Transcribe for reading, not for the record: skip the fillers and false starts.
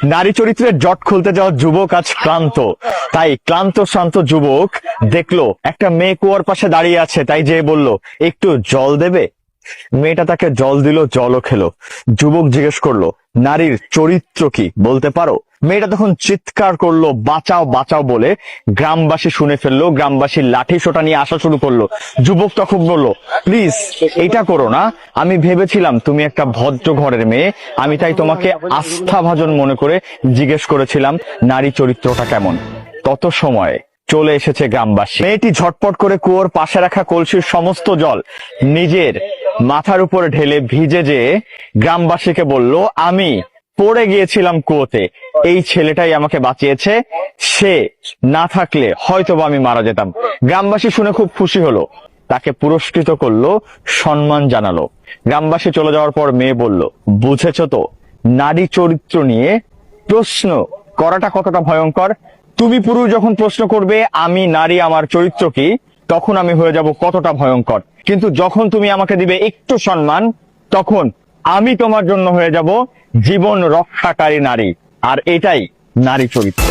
নারী চরিত্রের জট খুলতে যাওয়া যুবক আজ ক্লান্ত, তাই ক্লান্ত শান্ত যুবক দেখলো একটা মেয়ে কুয়ার পাশে দাঁড়িয়ে আছে, তাই যে বলল একটু জল দেবে। মেয়েটা তাকে জল দিল, জলও খেলো। যুবক জিজ্ঞেস করলো, নারীর চরিত্র কি বলতে পারো? মেয়েটা তখন চিৎকার করলো, বাঁচাও বাঁচাও বলে। গ্রামবাসী শুনে ফেললো, গ্রামবাসী লাঠি সোটা নিয়ে আসা শুরু করলো। যুবক তখন বললো, প্লিজ এটা করো না, আমি ভেবেছিলাম তুমি একটা ভদ্র ঘরের মেয়ে, আমি তাই তোমাকে আস্থাভাজন মনে করে জিজ্ঞেস করেছিলাম নারী চরিত্রটা কেমন। তত সময় চলে এসেছে গ্রামবাসী। মেয়েটি ঝটপট করে কুয়োর পাশে রাখা কলসির সমস্ত জল নিজের মাথার উপরে ঢেলে ভিজে যেয়ে গ্রামবাসীকে বলল, আমি পড়ে গিয়েছিলাম কুয়োতে, এই ছেলেটাই আমাকে বাঁচিয়েছে, সে না থাকলে হয়তোবা আমি মারা যেতাম। গ্রামবাসী শুনে খুব খুশি হলো, তাকে পুরস্কৃত করলো, সম্মান জানালো। গ্রামবাসী চলে যাওয়ার পর মেয়ে বলল, বুঝেছো তো নারী চরিত্র নিয়ে প্রশ্ন করাটা কতটা ভয়ঙ্কর। তুমি পুরুষ যখন প্রশ্ন করবে আমি নারী, আমার চরিত্র কি, তখন আমি হয়ে যাব কতটা ভয়ঙ্কর। কিন্তু যখন তুমি আমাকে দিবে একটু সম্মান, তখন আমি তোমার জন্য হয়ে যাব জীবন রক্ষাকারী নারী। আর এটাই নারী চরিত্র।